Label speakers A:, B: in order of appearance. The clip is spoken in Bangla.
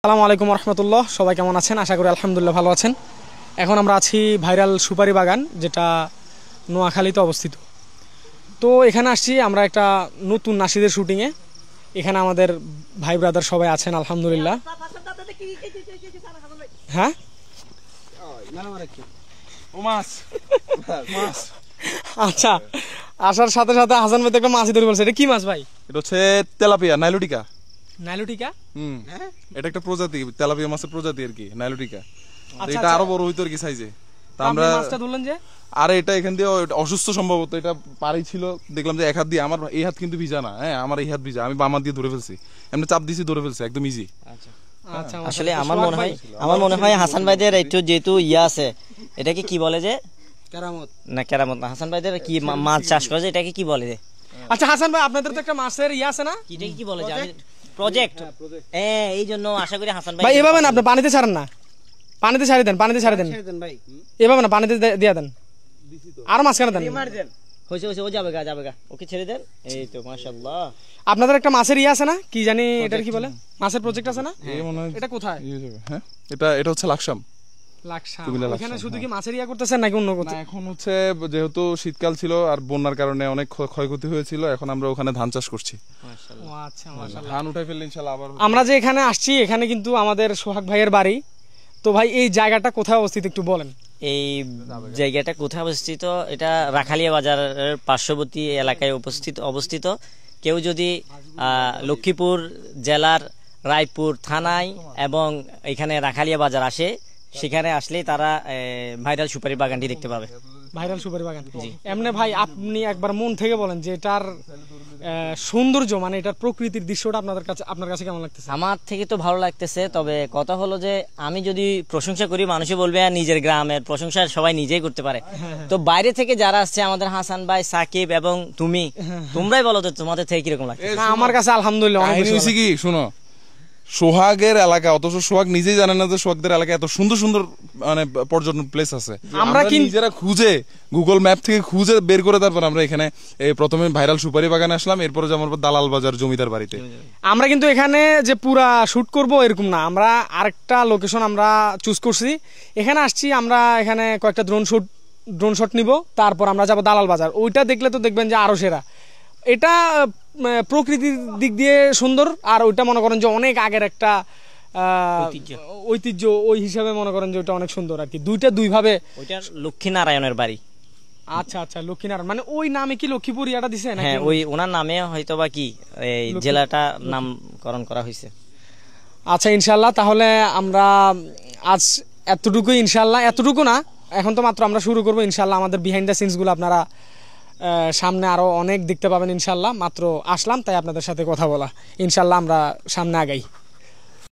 A: আসসালামু আলাইকুম রহমতুল্লাহ। সবাই কেমন আছেন? আশা করি আলহামদুলিল্লাহ ভালো আছেন। এখন আমরা আছি ভাইরাল সুপারি বাগান, যেটা নোয়াখালীতে অবস্থিত। তো এখানে আসছি আমরা একটা নতুন নাশিদের শুটিংয়ে। এখানে আমাদের ভাই ব্রাদার সবাই আছেন আলহামদুলিল্লাহ। হ্যাঁ, আচ্ছা, আসার সাথে সাথে হাসান ভাই তো একটা মাছই ধরে বলছে। এটা কি মাছ ভাই?
B: এটা হচ্ছে তেলাপিয়া, নাইলোটিকা।
A: নাইলোটিকা?
B: এটা একটা প্রজাতি, তেলাপিয়া মাছের প্রজাতি আর কি, নাইলোটিকা।
A: আচ্ছা,
B: এটা আরো বড় হইতো আর কি সাইজে। তা আমরা
A: মাছটা ধরলেন যে,
B: আরে এটা এখান দিয়ে অসুস্থ সম্ভবত, এটা পারি ছিল, দেখলাম যে এক হাত দিয়ে, আমার এই হাত কিন্তু ভিজা না, হ্যাঁ আমার এই হাত ভিজা, আমি বাম হাত দিয়ে ধরে ফেলছি, এমনি চাপ দিছি ধরে ফেলছি, একদম ইজি।
A: আচ্ছা,
C: আসলে আমার মনে হয় হাসান ভাইদের একটু যেহেতু ইয়া আছে, এটাকে কি বলে যে কেরামত না, হাসান ভাইদের কি মাছ চাষ করে, এটাকে কি বলে যে?
A: আচ্ছা হাসান ভাই, আপনাদের তো একটা মাছের ইয়ে আছে না,
C: এটাকে কি বলে যে? প্রজেক্ট। হ্যাঁ, এই জন্য আশা করি হাসান ভাই
A: এভাবে না, আপনি পানিতে ছাড়েন না, পানিতে ছাড়ি দেন, পানিতে ছাড়ি দেন ভাই, এভাবে না, পানিতে দিয়ে দেন, আর মাঝখানে দেন।
C: হয়েছে ও যাবে গা, ওকে ছেড়ে দেন। এই তো মাশাআল্লাহ।
A: আপনাদের একটা মাছের ইয়ে আছে না, কি জানি এটার কি বলে, মাছের প্রজেক্ট আছে না? এটা কোথায়?
B: হ্যাঁ, এটা হচ্ছে লাকসাম।
A: এখানে শুধু কি মাছের ইয়া করতেছেন নাকি অন্য কিছু?
B: এখন হচ্ছে যেহেতু শীতকাল ছিল আর বন্যার কারণে অনেক ক্ষয়ক্ষতি হয়েছিল, এখন আমরা ওখানে ধান চাষ করছি।
A: আচ্ছা, মাশাআল্লাহ।
B: ধান উঠাই ফেললে ইনশাআল্লাহ আবার।
A: আমরা যে এখানে আসছি, এখানে কিন্তু আমাদের সোহাগ ভাইয়ের বাড়ি। তো ভাই, এই জায়গাটা কোথায় অবস্থিত একটু বলেন।
C: এই জায়গাটা কোথায় অবস্থিত? এটা রাখালিয়া বাজারের পার্শ্ববর্তী এলাকায় অবস্থিত। কেউ যদি লক্ষ্মীপুর জেলার রায়পুর থানায় এবং এখানে রাখালিয়া বাজার আসে, সেখানে আসলেই তারা ভাইরাল সুপারি বাগানটি দেখতে পাবে।
A: ভাইরাল সুপারি বাগান। এমনি ভাই, আপনি একবার মন থেকে বলেন যে এটার সৌন্দর্য, মানে এটার প্রকৃতির দৃশ্যটা আপনার কাছে কেমন লাগতেছে?
C: আমার থেকে তো ভালো লাগতেছে, তবে কথা হলো যে আমি যদি প্রশংসা করি, মানুষে বলবে নিজের গ্রামের প্রশংসা সবাই নিজেই করতে পারে। তো বাইরে থেকে যারা আসছে, আমাদের হাসান ভাই, সাকিব এবং তোমরাই বলো তো তোমাদের থেকে কিরকম লাগছে?
A: আমার কাছে আলহামদুলিল্লাহ অনেক বেশি
B: কি শুনো, সোহাগের এলাকা, অথচ সোহাগ নিজেই জানে না যে সোহাগদের এলাকায় এত সুন্দর সুন্দর মানে পর্যটন প্লেস আছে। আমরা নিজেরা খুঁজে, গুগল ম্যাপ থেকে খুঁজে বের করে, তারপর আমরা এখানে প্রথমে ভাইরাল সুপারি বাগানে আসলাম, এরপরে যেমন দালাল বাজার জমিদার বাড়িতে।
A: আমরা কিন্তু এখানে যে পুরা শুট করব এরকম না, আমরা আরেকটা লোকেশন আমরা চুজ করছি। এখানে আসছি আমরা, এখানে কয়েকটা ড্রোন শট নিব, তারপর আমরা যাব দালাল বাজার। ওইটা দেখলে তো দেখবেন যে আরো সেরা। এটা প্রকৃতির দিক দিয়ে সুন্দর, আর ওইটা মনে করেন যে অনেক আগের একটা ঐতিহ্য, ওই হিসাবে মনে করেন যে ওইটা অনেক সুন্দর আর কি। দুইভাবে।
C: ওইটা লক্ষ্মীনারায়ণের বাড়ি।
A: আচ্ছা, লক্ষ্মীনারায়ণ মানে ওই নামে কি লক্ষ্মীপুর ইয়াটা দিছে?
C: হ্যাঁ, ওই ওনার নামে হয়তো বা কি এই জেলাটা নামকরণ করা হয়েছে।
A: আচ্ছা, ইনশাল্লাহ তাহলে আমরা আজ এতটুকুই, ইনশাল্লাহ এতটুকু না, এখন তো মাত্র আমরা শুরু করবো। ইনশাল্লাহ আমাদের বিহাইন্ড দ্য সিনসগুলো আপনারা সামনে আরো অনেক দেখতে পাবেন ইনশাল্লাহ। মাত্র আসলাম, তাই আপনাদের সাথে কথা বলা। ইনশাল্লাহ আমরা সামনে আগাই।